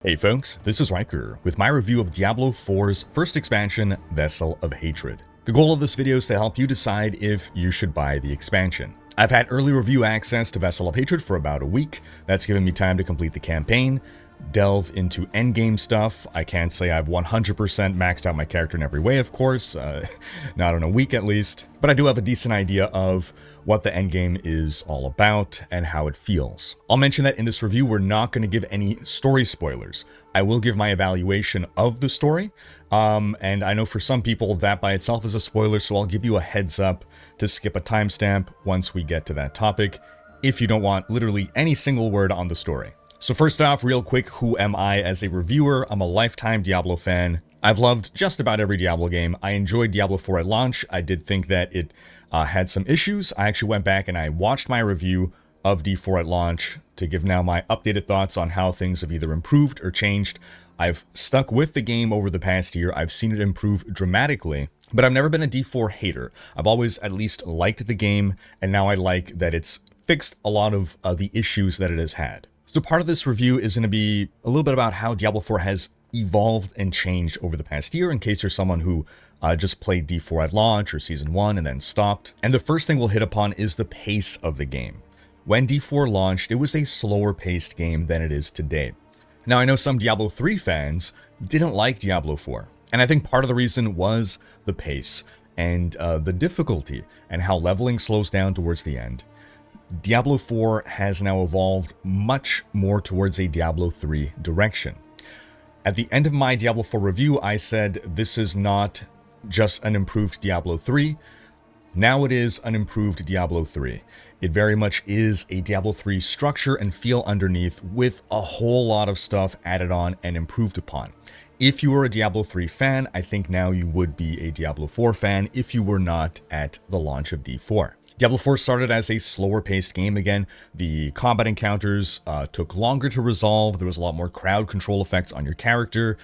Hey folks, this is Rhykker with my review of Diablo 4's first expansion, Vessel of Hatred. The goal of this video is to help you decide if you should buy the expansion. I've had early review access to Vessel of Hatred for about a week. That's given me time to complete the campaign, delve into endgame stuff. I can't say I've 100% maxed out my character in every way, of course, not in a week at least, but I do have a decent idea of what the endgame is all about and how it feels. I'll mention that in this review, we're not going to give any story spoilers. I will give my evaluation of the story, and I know for some people that by itself is a spoiler, so I'll give you a heads up to skip a timestamp once we get to that topic, if you don't want literally any single word on the story. So first off, real quick, who am I as a reviewer? I'm a lifetime Diablo fan. I've loved just about every Diablo game. I enjoyed Diablo 4 at launch. I did think that it had some issues. I actually went back and I watched my review of D4 at launch to give now my updated thoughts on how things have either improved or changed. I've stuck with the game over the past year. I've seen it improve dramatically, but I've never been a D4 hater. I've always at least liked the game, and now I like that it's fixed a lot of the issues that it has had. So part of this review is going to be a little bit about how Diablo 4 has evolved and changed over the past year, in case you're someone who just played D4 at launch or Season 1 and then stopped. And the first thing we'll hit upon is the pace of the game. When D4 launched, it was a slower paced game than it is today. Now, I know some Diablo 3 fans didn't like Diablo 4, and I think part of the reason was the pace and the difficulty and how leveling slows down towards the end. Diablo 4 has now evolved much more towards a Diablo 3 direction. At the end of my Diablo 4 review, I said this is not just an improved Diablo 3. Now it is an improved Diablo 3. It very much is a Diablo 3 structure and feel underneath, with a whole lot of stuff added on and improved upon. If you were a Diablo 3 fan, I think now you would be a Diablo 4 fan if you were not at the launch of D4. Diablo 4 started as a slower paced game again. The combat encounters took longer to resolve. There was a lot more crowd control effects on your character.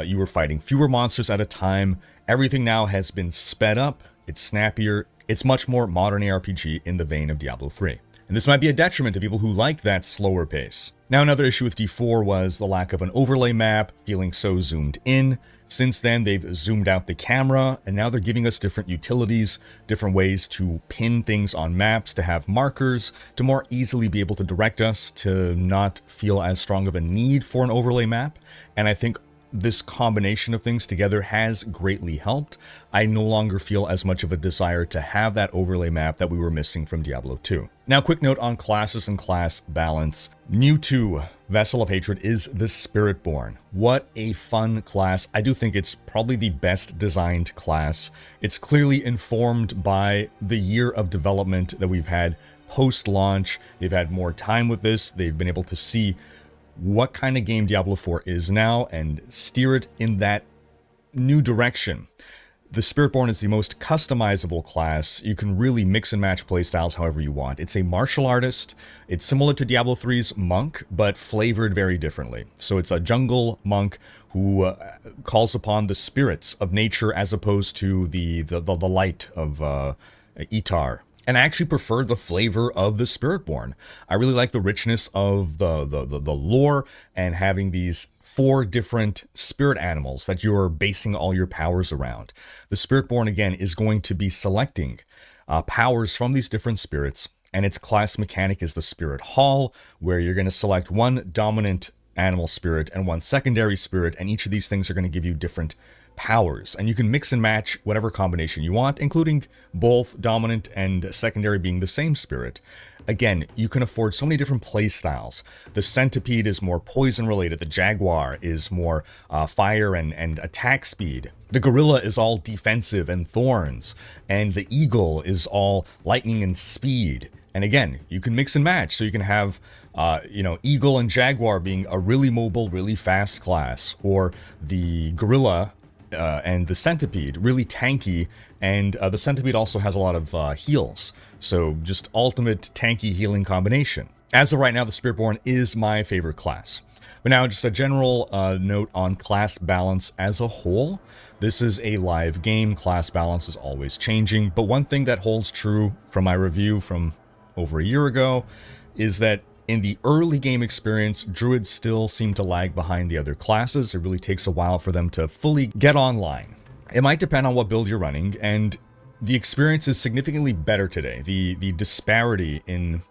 You were fighting fewer monsters at a time. Everything now has been sped up. It's snappier. It's much more modern ARPG in the vein of Diablo 3. And this might be a detriment to people who like that slower pace. Now, another issue with D4 was the lack of an overlay map, feeling so zoomed in. Since then, they've zoomed out the camera, and now they're giving us different utilities, different ways to pin things on maps, to have markers, to more easily be able to direct us, to not feel as strong of a need for an overlay map. And I think this combination of things together has greatly helped. I no longer feel as much of a desire to have that overlay map that we were missing from Diablo 2. Now, quick note on classes and class balance. New to Vessel of Hatred is the Spiritborn. What a fun class. I do think it's probably the best designed class. It's clearly informed by the year of development that we've had post-launch. They've had more time with this. They've been able to see what kind of game Diablo 4 is now and steer it in that new direction. The Spiritborn is the most customizable class. You can really mix and match playstyles however you want. It's a martial artist. It's similar to Diablo 3's monk, but flavored very differently. So it's a jungle monk who calls upon the spirits of nature as opposed to the light of Itar. And I actually prefer the flavor of the Spiritborn. I really like the richness of the lore and having these 4 different spirit animals that you're basing all your powers around. The Spiritborn, again, is going to be selecting powers from these different spirits, and its class mechanic is the Spirit Hall, where you're going to select one dominant animal spirit and one secondary spirit, and each of these things are going to give you different powers, and you can mix and match whatever combination you want, including both dominant and secondary being the same spirit. Again, you can afford so many different play styles. The centipede is more poison related, the jaguar is more fire and attack speed, the gorilla is all defensive and thorns, and the eagle is all lightning and speed. And again, you can mix and match, so you can have eagle and jaguar being a really mobile, really fast class, or the gorilla and the centipede, really tanky, and the centipede also has a lot of heals, so just ultimate tanky healing combination. As of right now, the Spiritborn is my favorite class. But now, just a general note on class balance as a whole. This is a live game, class balance is always changing, but one thing that holds true from my review from over a year ago is that In the early game experience, druids still seem to lag behind the other classes. It really takes a while for them to fully get online. It might depend on what build you're running, and the experience is significantly better today. The disparity in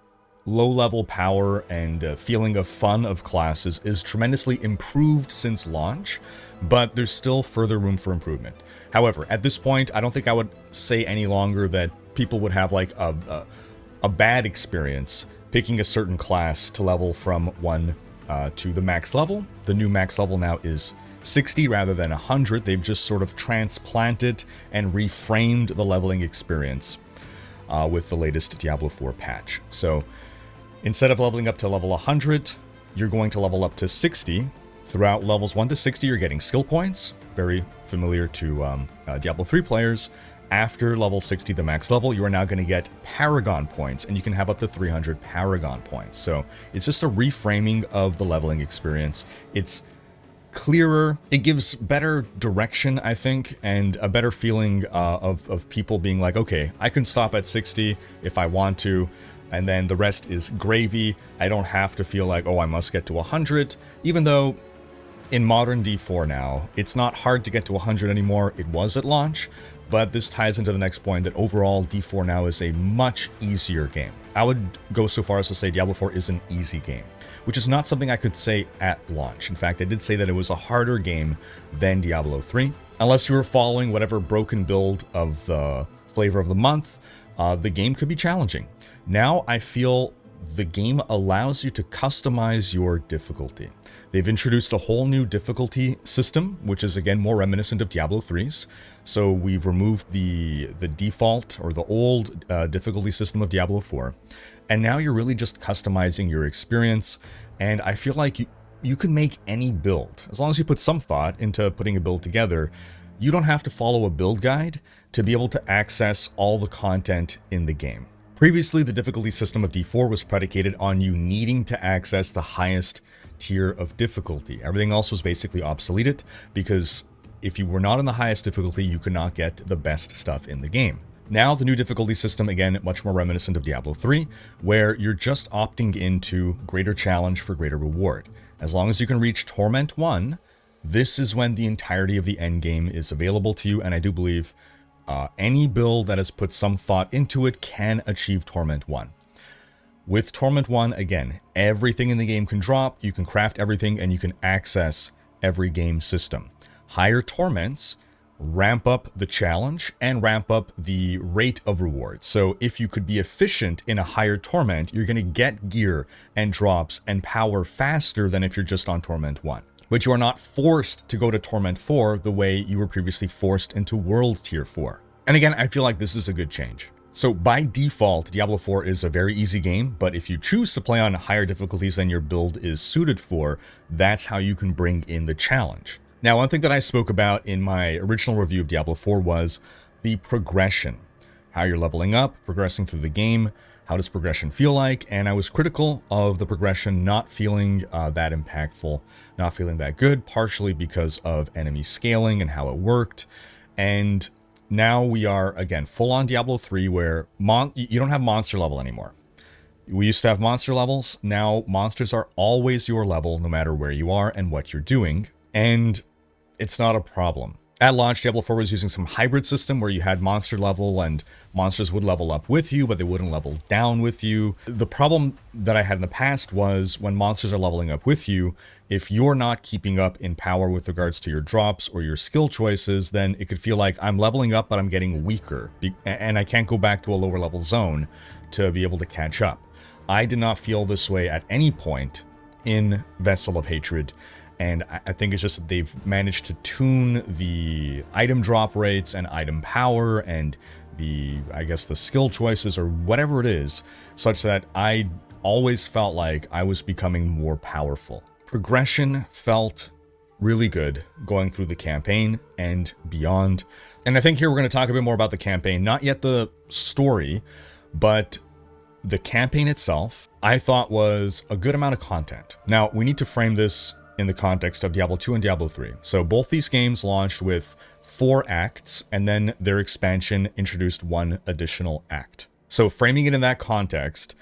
low-level power and feeling of fun of classes is tremendously improved since launch, but there's still further room for improvement. However, at this point, I don't think I would say any longer that people would have like a bad experience picking a certain class to level from 1 to the max level. The new max level now is 60 rather than 100. They've just sort of transplanted and reframed the leveling experience with the latest Diablo 4 patch. So instead of leveling up to level 100, you're going to level up to 60. Throughout levels 1 to 60, you're getting skill points, very familiar to Diablo 3 players. After level 60, the max level, you are now going to get Paragon points, and you can have up to 300 Paragon points. So it's just a reframing of the leveling experience. It's clearer, it gives better direction, I think, and a better feeling of people being like, okay, I can stop at 60 if I want to, and then the rest is gravy. I don't have to feel like, oh, I must get to 100, even though in modern D4 now, it's not hard to get to 100 anymore. It was at launch, but this ties into the next point that overall D4 now is a much easier game. I would go so far as to say Diablo 4 is an easy game, which is not something I could say at launch. In fact, I did say that it was a harder game than Diablo 3. Unless you were following whatever broken build of the flavor of the month, the game could be challenging. Now I feel the game allows you to customize your difficulty. They've introduced a whole new difficulty system, which is again more reminiscent of Diablo 3's. So we've removed the default or the old difficulty system of Diablo 4. And now you're really just customizing your experience. And I feel like you can make any build. As long as you put some thought into putting a build together, you don't have to follow a build guide to be able to access all the content in the game. Previously, the difficulty system of D4 was predicated on you needing to access the highest tier of difficulty. Everything else was basically obsoleted because if you were not in the highest difficulty, you could not get the best stuff in the game. Now, the new difficulty system, again, much more reminiscent of Diablo 3, where you're just opting into greater challenge for greater reward. As long as you can reach Torment 1, this is when the entirety of the endgame is available to you, and I do believe any build that has put some thought into it can achieve Torment 1. With Torment 1, again, everything in the game can drop, you can craft everything, and you can access every game system. Higher torments ramp up the challenge and ramp up the rate of rewards. So if you could be efficient in a higher torment, you're going to get gear and drops and power faster than if you're just on Torment 1. But you are not forced to go to Torment 4 the way you were previously forced into World Tier 4. And again, I feel like this is a good change. So by default, Diablo 4 is a very easy game, but if you choose to play on higher difficulties than your build is suited for, that's how you can bring in the challenge. Now, one thing that I spoke about in my original review of Diablo 4 was the progression. How you're leveling up, progressing through the game, how does progression feel like, and I was critical of the progression not feeling that impactful, not feeling that good, partially because of enemy scaling and how it worked. And now we are, again, full on Diablo 3 where you don't have monster level anymore. We used to have monster levels, now monsters are always your level no matter where you are and what you're doing, and it's not a problem. At launch, Diablo 4 was using some hybrid system where you had monster level and monsters would level up with you, but they wouldn't level down with you. The problem that I had in the past was when monsters are leveling up with you, if you're not keeping up in power with regards to your drops or your skill choices, then it could feel like I'm leveling up, but I'm getting weaker, and I can't go back to a lower level zone to be able to catch up. I did not feel this way at any point in Vessel of Hatred. And I think it's just that they've managed to tune the item drop rates and item power and I guess the skill choices or whatever it is, such that I always felt like I was becoming more powerful. Progression felt really good going through the campaign and beyond. And I think here we're going to talk a bit more about the campaign, not yet the story, but the campaign itself, I thought was a good amount of content. Now, we need to frame this in the context of Diablo 2 and Diablo 3. So both these games launched with 4 acts, and then their expansion introduced 1 additional act. So framing it in that context,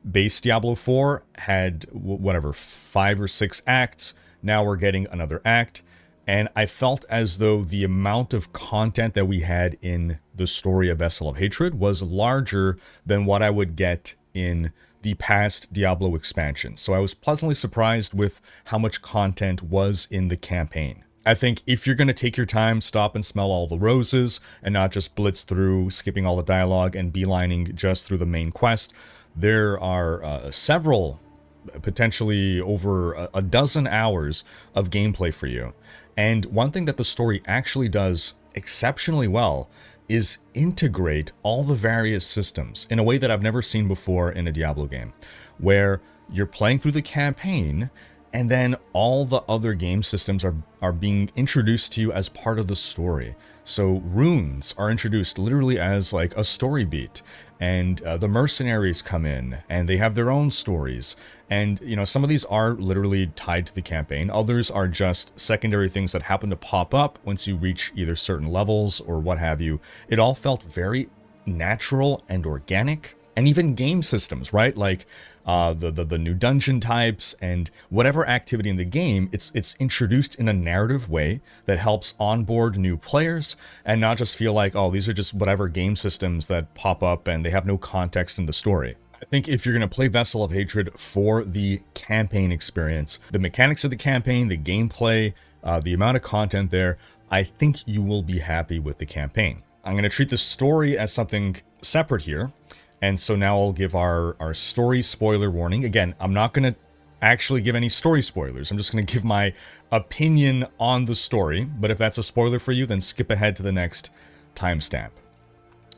Base Diablo 4 had whatever 5 or 6 acts. Now we're getting another act, and I felt as though the amount of content that we had in the story of Vessel of Hatred was larger than what I would get in the past Diablo expansions. So I was pleasantly surprised with how much content was in the campaign. I think if you're going to take your time, stop and smell all the roses, and not just blitz through, skipping all the dialogue and beelining just through the main quest, there are several, potentially over a dozen hours of gameplay for you. And one thing that the story actually does exceptionally well is integrate all the various systems in a way that I've never seen before in a Diablo game, where you're playing through the campaign and then all the other game systems are being introduced to you as part of the story. So runes are introduced literally as like a story beat, and the Mercenaries come in and they have their own stories. And, you know, some of these are literally tied to the campaign. Others are just secondary things that happen to pop up once you reach either certain levels or what have you. It all felt very natural and organic. And even game systems, right? Like the new dungeon types and whatever activity in the game, it's introduced in a narrative way that helps onboard new players and not just feel like, oh, these are just whatever game systems that pop up and they have no context in the story. I think if you're going to play Vessel of Hatred for the campaign experience, the mechanics of the campaign, the gameplay, the amount of content there, I think you will be happy with the campaign. I'm going to treat the story as something separate here. And so now I'll give our story spoiler warning. Again, I'm not going to actually give any story spoilers. I'm just going to give my opinion on the story. But if that's a spoiler for you, then skip ahead to the next timestamp.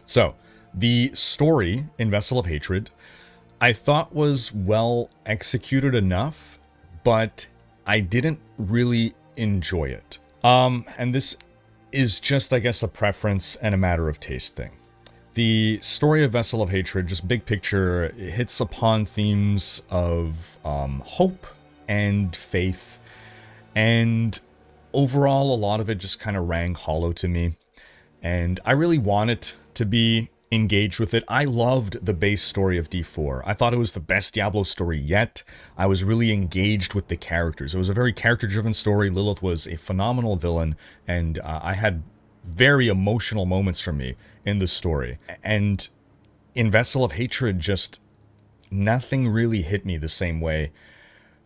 So, the story in Vessel of Hatred, I thought was well executed enough, but I didn't really enjoy it. And this is just, I guess, a preference and a matter of taste thing. The story of Vessel of Hatred, just big picture, hits upon themes of hope and faith, and overall a lot of it just kind of rang hollow to me, and I really wanted to be engaged with it. I loved the base story of D4. I thought it was the best Diablo story yet. I was really engaged with the characters. It was a very character-driven story. Lilith was a phenomenal villain, and I had very emotional moments for me in the story. And in Vessel of Hatred, just nothing really hit me the same way.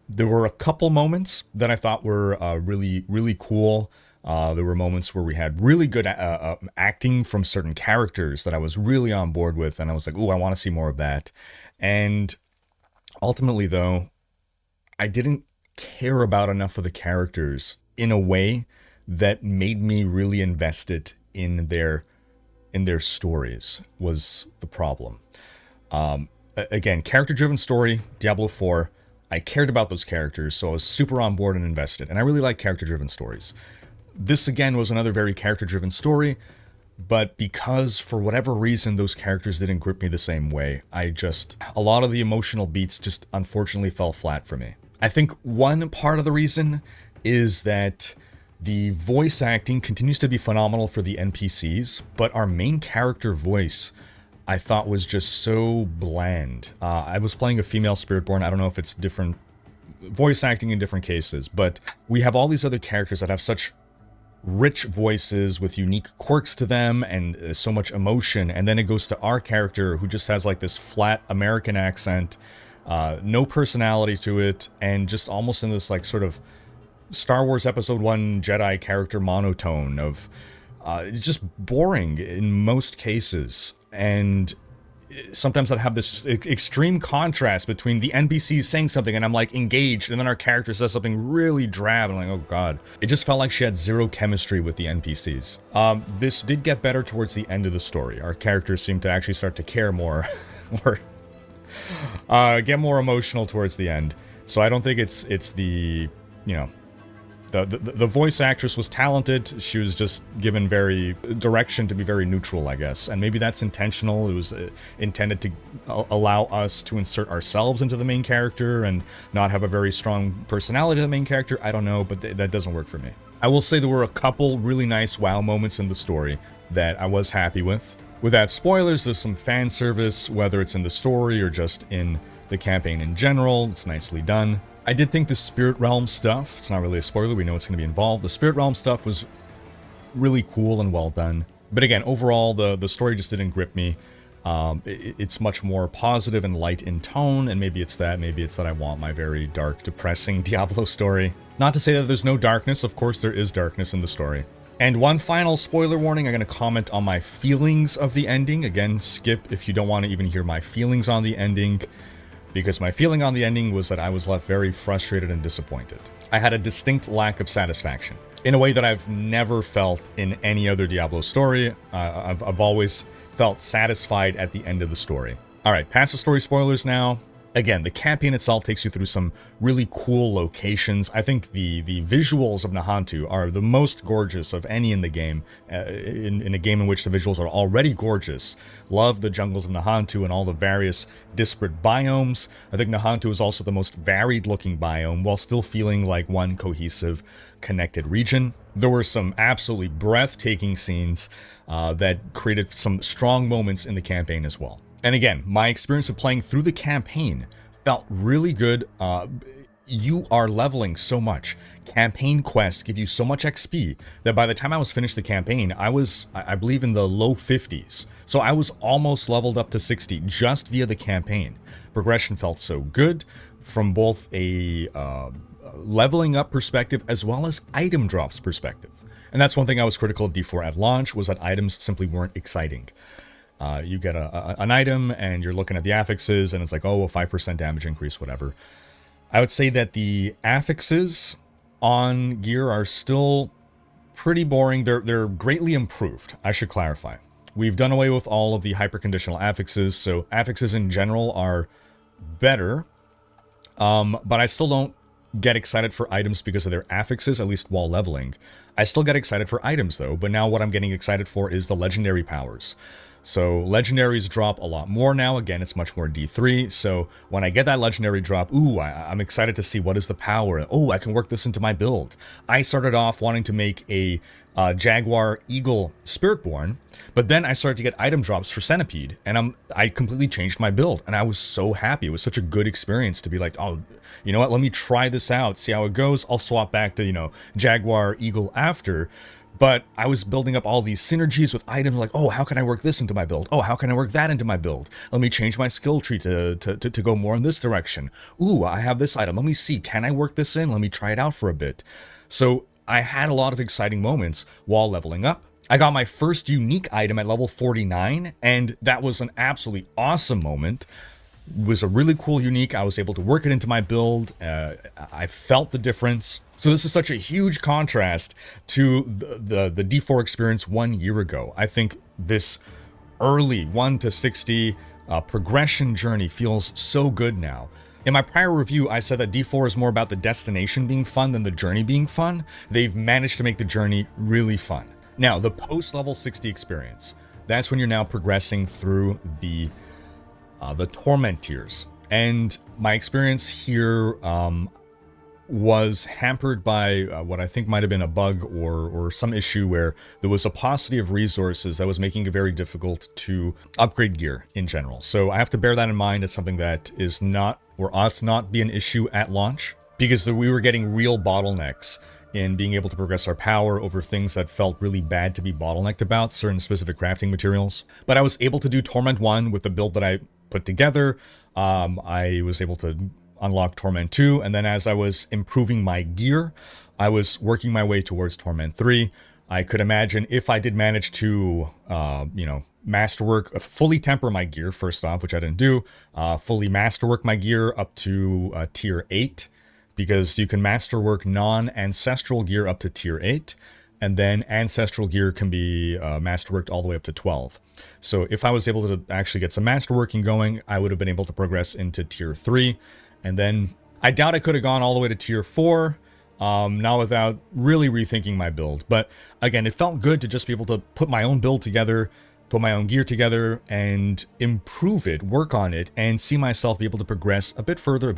There were a couple moments that I thought were really, really cool. There were moments where we had really good acting from certain characters that I was really on board with, and I was like, ooh, I want to see more of that. And ultimately, though, I didn't care about enough of the characters in a way that made me really invested in their stories was the problem. Again, character-driven story, Diablo 4, I cared about those characters, so I was super on board and invested, and I really like character-driven stories. This, again, was another very character-driven story, but because, for whatever reason, those characters didn't grip me the same way, a lot of the emotional beats just unfortunately fell flat for me. I think one part of the reason is that the voice acting continues to be phenomenal for the NPCs, but our main character voice, I thought, was just so bland. I was playing a female Spiritborn. I don't know if it's different voice acting in different cases, but we have all these other characters that have such rich voices with unique quirks to them and so much emotion, and then it goes to our character who just has like this flat American accent, no personality to it, and just almost in this like sort of Star Wars Episode 1 Jedi character monotone of just boring in most cases. And sometimes I'd have this extreme contrast between the NPCs saying something and I'm like engaged, and then our character says something really drab and I'm like, oh god. It just felt like she had zero chemistry with the NPCs. This did get better towards the end of the story. Our characters seemed to actually start to care more or get more emotional towards the end. So I don't think it's the, you know, the voice actress was talented. She was just given very direction to be very neutral, I guess. And maybe that's intentional. It was intended to allow us to insert ourselves into the main character and not have a very strong personality to the main character. I don't know, but that doesn't work for me. I will say there were a couple really nice wow moments in the story that I was happy with. Without spoilers, there's some fan service, whether it's in the story or just in the campaign in general. It's nicely done. I did think the Spirit Realm stuff, it's not really a spoiler, we know it's going to be involved. The Spirit Realm stuff was really cool and well done. But again, overall, the story just didn't grip me. It's much more positive and light in tone, and maybe it's that I want my very dark, depressing Diablo story. Not to say that there's no darkness, of course there is darkness in the story. And one final spoiler warning, I'm going to comment on my feelings of the ending. Again, skip if you don't want to even hear my feelings on the ending, because my feeling on the ending was that I was left very frustrated and disappointed. I had a distinct lack of satisfaction, in a way that I've never felt in any other Diablo story. I've always felt satisfied at the end of the story. Alright, past the story spoilers now. Again, the campaign itself takes you through some really cool locations. I think the visuals of Nahantu are the most gorgeous of any in the game, in a game in which the visuals are already gorgeous. Love the jungles of Nahantu and all the various disparate biomes. I think Nahantu is also the most varied looking biome, while still feeling like one cohesive, connected region. There were some absolutely breathtaking scenes that created some strong moments in the campaign as well. And again, my experience of playing through the campaign felt really good. You are leveling so much. Campaign quests give you so much XP that by the time I was finished the campaign, I was, I believe, in the low 50s. So I was almost leveled up to 60 just via the campaign. Progression felt so good from both a leveling up perspective as well as item drops perspective. And that's one thing I was critical of D4 at launch, was that items simply weren't exciting. You get an item and you're looking at the affixes and it's like, oh, a 5% damage increase, whatever. I would say that the affixes on gear are still pretty boring. They're greatly improved, I should clarify. We've done away with all of the hyperconditional affixes, so affixes in general are better, but I still don't get excited for items because of their affixes, at least while leveling. I still get excited for items though, but now what I'm getting excited for is the legendary powers. So legendaries drop a lot more now. Again, it's much more D3. So when I get that legendary drop, ooh, I'm excited to see what is the power. Oh, I can work this into my build. I started off wanting to make a Jaguar Eagle Spiritborn, but then I started to get item drops for Centipede, and I completely changed my build, and I was so happy. It was such a good experience to be like, oh, you know what? Let me try this out, see how it goes. I'll swap back to, you know, Jaguar Eagle after. But I was building up all these synergies with items like, oh, how can I work this into my build? Oh, how can I work that into my build? Let me change my skill tree to go more in this direction. Ooh, I have this item. Let me see. Can I work this in? Let me try it out for a bit. So I had a lot of exciting moments while leveling up. I got my first unique item at level 49, and that was an absolutely awesome moment. It was a really cool unique. I was able to work it into my build. I felt the difference. So this is such a huge contrast to the D4 experience 1 year ago. I think this early 1 to 60 progression journey feels so good now. In my prior review, I said that D4 is more about the destination being fun than the journey being fun. They've managed to make the journey really fun. Now, the post-level 60 experience, that's when you're now progressing through the torment tiers. And my experience here was hampered by what I think might have been a bug or some issue where there was a paucity of resources that was making it very difficult to upgrade gear in general. So I have to bear that in mind as something that is not or ought to not be an issue at launch, because we were getting real bottlenecks in being able to progress our power over things that felt really bad to be bottlenecked about, certain specific crafting materials. But I was able to do Torment 1 with the build that I put together. I was able to unlock Torment 2, and then as I was improving my gear, I was working my way towards Torment 3. I could imagine if I did manage to, masterwork, fully temper my gear first off, which I didn't do, fully masterwork my gear up to tier 8, because you can masterwork non-ancestral gear up to tier 8, and then ancestral gear can be masterworked all the way up to 12. So if I was able to actually get some masterworking going, I would have been able to progress into tier 3, and then I doubt I could have gone all the way to tier 4, not without really rethinking my build. But again, it felt good to just be able to put my own build together, put my own gear together, and improve it, work on it, and see myself be able to progress a bit further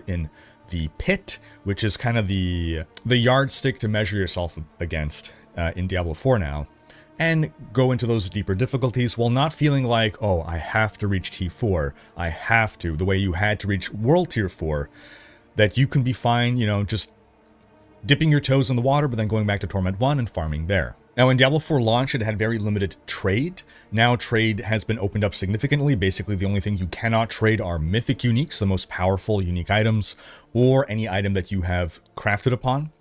in the pit, which is kind of the yardstick to measure yourself against in Diablo 4 now. and go into those deeper difficulties while not feeling like, oh, I have to reach T4, I have to, the way you had to reach World Tier 4, that you can be fine, you know, just dipping your toes in the water, but then going back to Torment 1 and farming there. Now, when Diablo 4 launched, it had very limited trade. Now, trade has been opened up significantly. Basically, the only thing you cannot trade are mythic uniques, the most powerful unique items, or any item that you have crafted upon.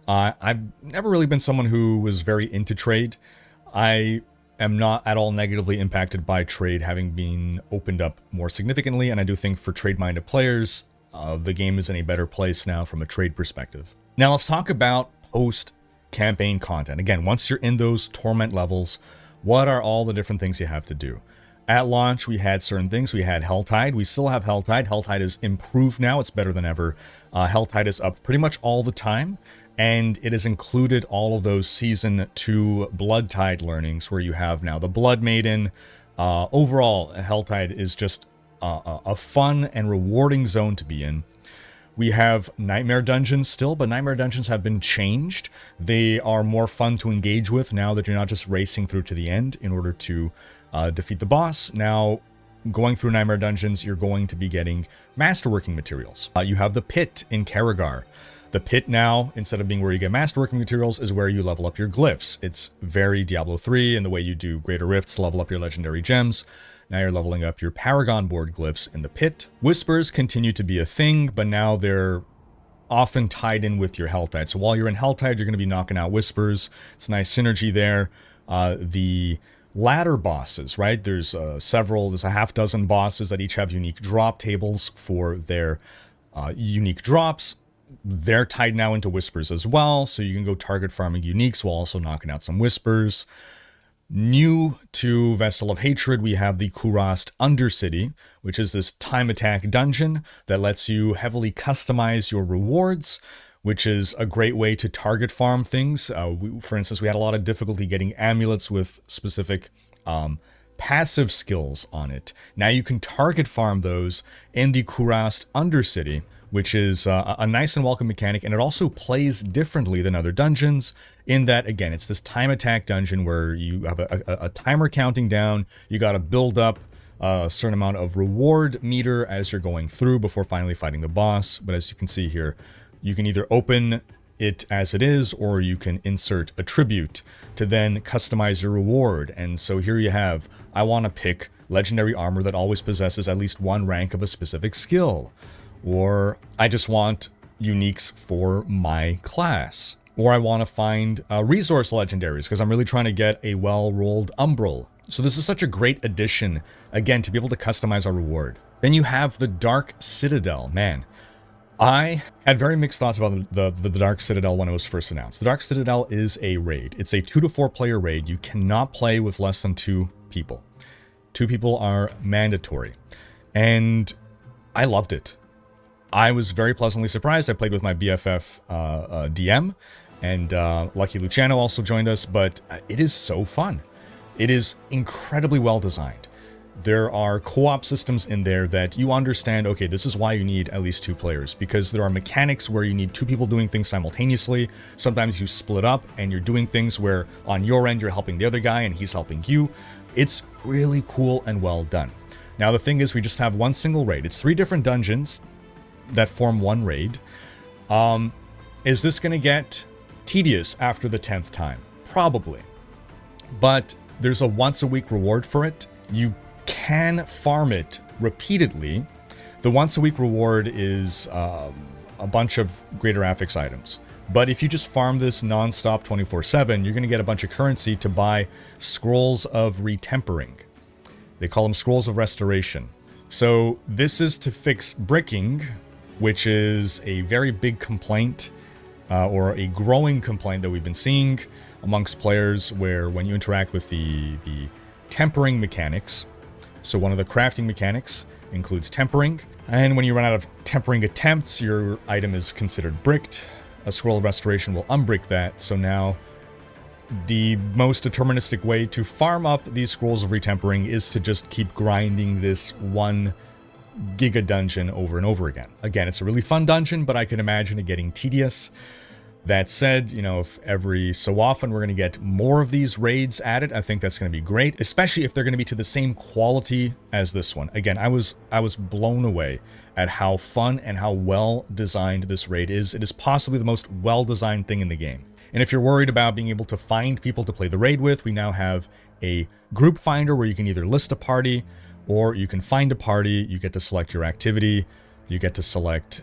I've never really been someone who was very into trade. I am not at all negatively impacted by trade having been opened up more significantly, and I do think for trade-minded players, the game is in a better place now from a trade perspective. Now, let's talk about post-campaign content. Again, once you're in those Torment levels, what are all the different things you have to do? At launch, we had certain things. We had Helltide. We still have Helltide. Helltide is improved now. It's better than ever. Helltide is up pretty much all the time, and it has included all of those Season 2 Bloodtide learnings where you have now the Blood Maiden. Overall, Helltide is just a fun and rewarding zone to be in. We have Nightmare Dungeons still, but Nightmare Dungeons have been changed. They are more fun to engage with now that you're not just racing through to the end in order to defeat the boss. Now, going through Nightmare Dungeons, you're going to be getting masterworking materials. You have the Pit in Karagar. The Pit now, instead of being where you get masterworking materials, is where you level up your glyphs. It's very Diablo 3 in the way you do Greater Rifts, level up your legendary gems. Now you're leveling up your Paragon Board glyphs in the Pit. Whispers continue to be a thing, but now they're often tied in with your Helltide. So while you're in Helltide, you're going to be knocking out Whispers. It's a nice synergy there. The ladder bosses, right? There's there's a half dozen bosses that each have unique drop tables for their unique drops. They're tied now into Whispers as well, so you can go target farming uniques while also knocking out some Whispers. New to Vessel of Hatred, we have the Kurast Undercity, which is this time attack dungeon that lets you heavily customize your rewards, which is a great way to target farm things. For instance, we had a lot of difficulty getting amulets with specific passive skills on it. Now you can target farm those in the Kurast Undercity, which is a nice and welcome mechanic, and it also plays differently than other dungeons in that, again, it's this time attack dungeon where you have a timer counting down. You got to build up a certain amount of reward meter as you're going through before finally fighting the boss. But as you can see here, you can either open it as it is, or you can insert a tribute to then customize your reward. And so here you have, I want to pick legendary armor that always possesses at least one rank of a specific skill. Or I just want uniques for my class. Or I want to find resource legendaries because I'm really trying to get a well-rolled Umbral. So this is such a great addition, again, to be able to customize our reward. Then you have the Dark Citadel. Man, I had very mixed thoughts about the Dark Citadel when it was first announced. The Dark Citadel is a raid. It's a 2 to 4 player raid. You cannot play with less than 2 people. 2 people are mandatory. And I loved it. I was very pleasantly surprised. I played with my BFF DM, and Lucky Luciano also joined us, but it is so fun. It is incredibly well designed. There are co-op systems in there that you understand, okay, this is why you need at least 2 players, because there are mechanics where you need 2 people doing things simultaneously. Sometimes you split up and you're doing things where on your end you're helping the other guy and he's helping you. It's really cool and well done. Now the thing is, we just have one single raid. It's 3 different dungeons that form one raid. Is this going to get tedious after the 10th time? Probably. But there's a once a week reward for it. You can farm it repeatedly. The once a week reward is a bunch of greater affix items. But if you just farm this non-stop 24/7, you're going to get a bunch of currency to buy scrolls of retempering. They call them scrolls of restoration. So this is to fix bricking, which is a very big complaint, or a growing complaint that we've been seeing amongst players, where when you interact with the tempering mechanics, so one of the crafting mechanics includes tempering, and when you run out of tempering attempts, your item is considered bricked. A scroll of restoration will unbrick that, so now the most deterministic way to farm up these scrolls of retempering is to just keep grinding this one Giga dungeon over and over again. Again, it's a really fun dungeon, but I can imagine it getting tedious. That said, you know, if every so often we're going to get more of these raids added, I think that's going to be great, especially if they're going to be to the same quality as this one. Again, I was blown away at how fun and how well designed this raid is. It is possibly the most well-designed thing in the game. And if you're worried about being able to find people to play the raid with, we now have a group finder where you can either list a party or you can find a party. You get to select your activity. You get to select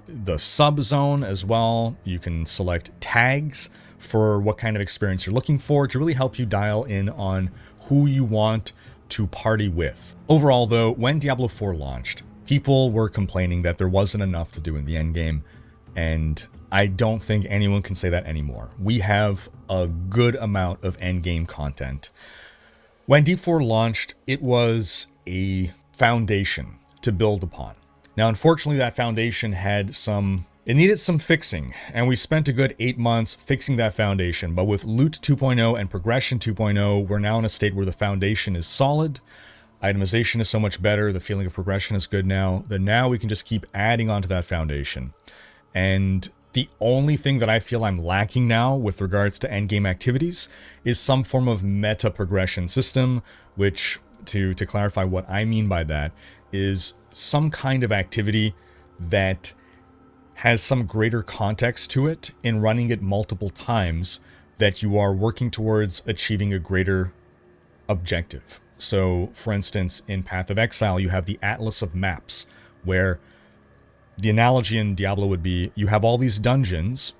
the sub-zone as well. You can select tags for what kind of experience you're looking for to really help you dial in on who you want to party with. Overall, though, when Diablo 4 launched, people were complaining that there wasn't enough to do in the endgame, and I don't think anyone can say that anymore. We have a good amount of endgame content. When D4 launched, it was a foundation to build upon. Now, unfortunately, that foundation had it needed some fixing, and we spent a good 8 months fixing that foundation. But with Loot 2.0 and Progression 2.0, we're now in a state where the foundation is solid, itemization is so much better, the feeling of progression is good now, that now we can just keep adding onto that foundation. And the only thing that I feel I'm lacking now with regards to endgame activities is some form of meta progression system, which, to clarify what I mean by that, is some kind of activity that has some greater context to it in running it multiple times, that you are working towards achieving a greater objective. So, for instance, in Path of Exile, you have the Atlas of Maps, where the analogy in Diablo would be you have all these dungeons,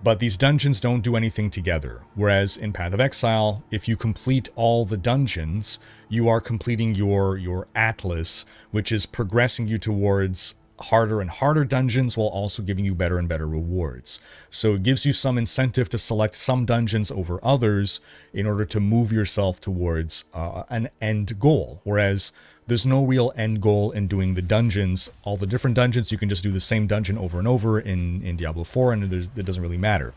but these dungeons don't do anything together. Whereas in Path of Exile, if you complete all the dungeons, you are completing your atlas, which is progressing you towards harder and harder dungeons while also giving you better and better rewards. So it gives you some incentive to select some dungeons over others in order to move yourself towards an end goal. Whereas there's no real end goal in doing the dungeons. All the different dungeons, you can just do the same dungeon over and over in Diablo 4, and it doesn't really matter.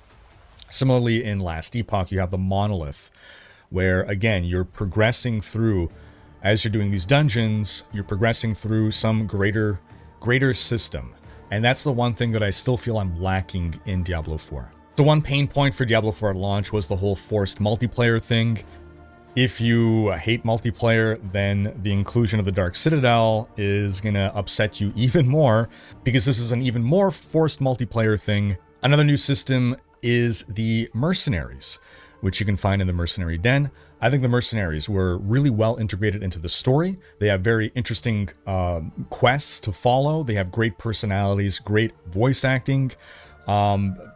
Similarly, in Last Epoch, you have the Monolith, where, again, you're progressing through, as you're doing these dungeons, you're progressing through some greater system. And that's the one thing that I still feel I'm lacking in Diablo 4. The one pain point for Diablo 4 at launch was the whole forced multiplayer thing. If you hate multiplayer, then the inclusion of the Dark Citadel is gonna upset you even more, because this is an even more forced multiplayer thing. Another new system is the Mercenaries, which you can find in the Mercenary Den. I think the Mercenaries were really well integrated into the story. They have very interesting quests to follow. They have great personalities, great voice acting.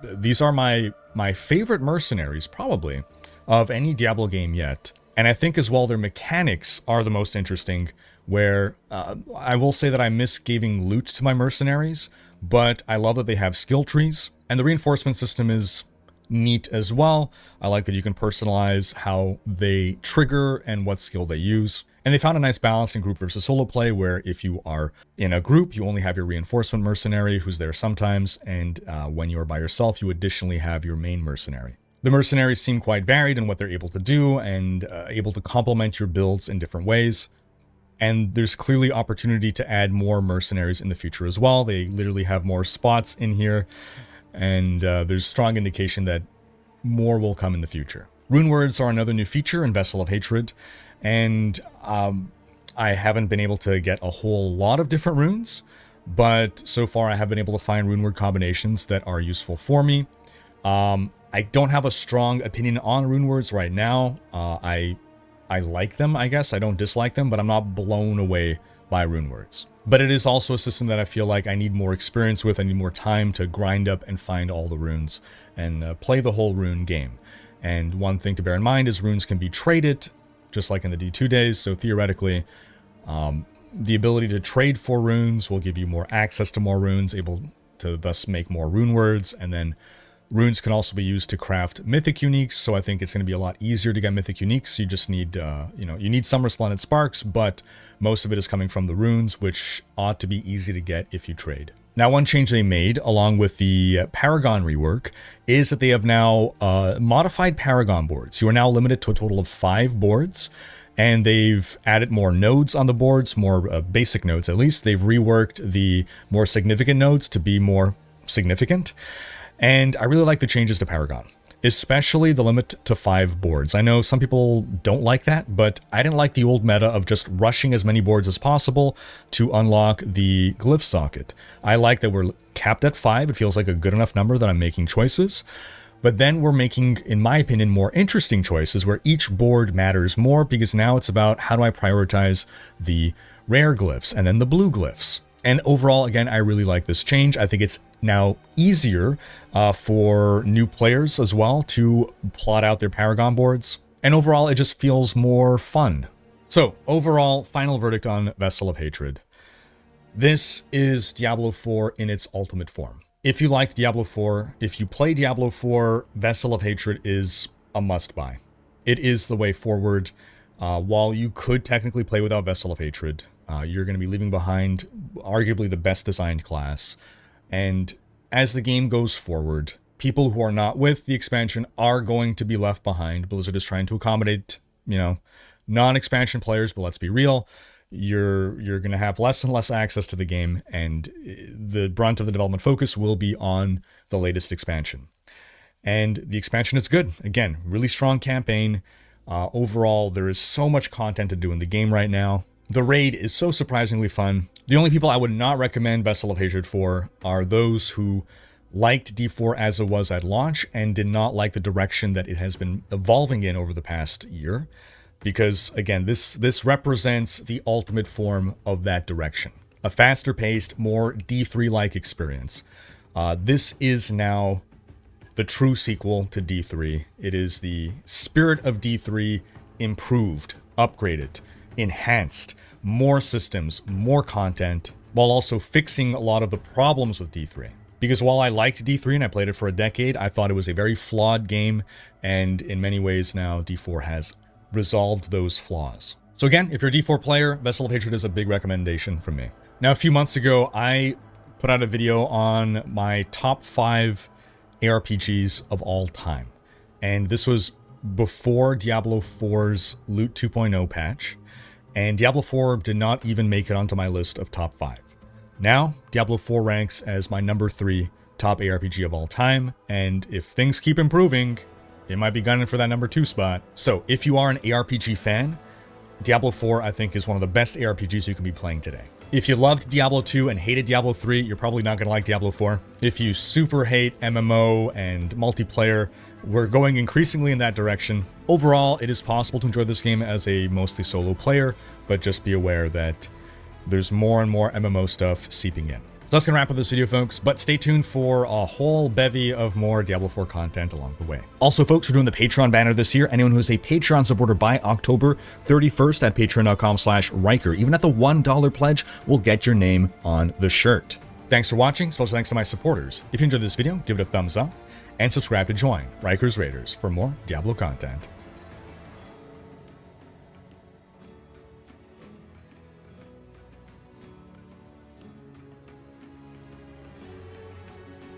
These are my favorite Mercenaries, probably, of any Diablo game yet. And I think as well their mechanics are the most interesting, where I will say that I miss giving loot to my Mercenaries, but I love that they have skill trees. And the reinforcement system is neat as well. I like that you can personalize how they trigger and what skill they use. And they found a nice balance in group versus solo play, where if you are in a group, you only have your reinforcement mercenary who's there sometimes, and when you're by yourself, you additionally have your main mercenary. The mercenaries seem quite varied in what they're able to do and able to complement your builds in different ways. And there's clearly opportunity to add more mercenaries in the future as well. They literally have more spots in here, and there's strong indication that more will come in the future. Runewords are another new feature in Vessel of Hatred, and I haven't been able to get a whole lot of different runes, but so far I have been able to find runeword combinations that are useful for me. I don't have a strong opinion on runewords right now. I like them, I guess. I don't dislike them, but I'm not blown away by runewords. But it is also a system that I feel like I need more experience with. I need more time to grind up and find all the runes and play the whole rune game. And one thing to bear in mind is runes can be traded, just like in the D2 days. So theoretically, the ability to trade for runes will give you more access to more runes, able to thus make more runewords. And then runes can also be used to craft mythic uniques, so I think it's going to be a lot easier to get mythic uniques. You just need, you need some resplendent sparks, but most of it is coming from the runes, which ought to be easy to get if you trade. Now, one change they made, along with the Paragon rework, is that they have now modified Paragon boards. You are now limited to a total of 5 boards, and they've added more nodes on the boards, more basic nodes at least. They've reworked the more significant nodes to be more significant. And I really like the changes to Paragon, especially the limit to 5 boards. I know some people don't like that, but I didn't like the old meta of just rushing as many boards as possible to unlock the glyph socket. I like that we're capped at 5. It feels like a good enough number that I'm making choices. But then we're making, in my opinion, more interesting choices where each board matters more, because now it's about how do I prioritize the rare glyphs and then the blue glyphs. And overall, again, I really like this change. I think it's now easier for new players as well to plot out their Paragon boards. And overall, it just feels more fun. So overall, final verdict on Vessel of Hatred. This is Diablo 4 in its ultimate form. If you like Diablo 4, if you play Diablo 4, Vessel of Hatred is a must-buy. It is the way forward. While you could technically play without Vessel of Hatred, you're going to be leaving behind arguably the best designed class. And as the game goes forward, people who are not with the expansion are going to be left behind. Blizzard is trying to accommodate, non-expansion players, but let's be real. You're going to have less and less access to the game, and the brunt of the development focus will be on the latest expansion. And the expansion is good. Again, really strong campaign. Overall, there is so much content to do in the game right now. The raid is so surprisingly fun. The only people I would not recommend Vessel of Hatred for are those who liked D4 as it was at launch and did not like the direction that it has been evolving in over the past year. Because, again, this represents the ultimate form of that direction. A faster-paced, more D3-like experience. This is now the true sequel to D3. It is the spirit of D3 improved, upgraded, enhanced, more systems, more content, while also fixing a lot of the problems with D3. Because while I liked D3 and I played it for a decade, I thought it was a very flawed game, and in many ways now D4 has resolved those flaws. So again, if you're a D4 player, Vessel of Hatred is a big recommendation from me. Now, a few months ago, I put out a video on my top 5 ARPGs of all time. And this was before Diablo 4's Loot 2.0 patch. And Diablo 4 did not even make it onto my list of top 5. Now, Diablo 4 ranks as my number 3 top ARPG of all time. And if things keep improving, it might be gunning for that number 2 spot. So if you are an ARPG fan, Diablo 4, I think, is one of the best ARPGs you can be playing today. If you loved Diablo 2 and hated Diablo 3, you're probably not going to like Diablo 4. If you super hate MMO and multiplayer, we're going increasingly in that direction. Overall, it is possible to enjoy this game as a mostly solo player, but just be aware that there's more and more MMO stuff seeping in. So that's going to wrap up this video, folks, but stay tuned for a whole bevy of more Diablo 4 content along the way. Also, folks, we're doing the Patreon banner this year. Anyone who is a Patreon supporter by October 31st at patreon.com/Rhykker, even at the $1 pledge, will get your name on the shirt. Thanks for watching. Special thanks to my supporters. If you enjoyed this video, give it a thumbs up and subscribe to join Rhykker's Raiders for more Diablo content.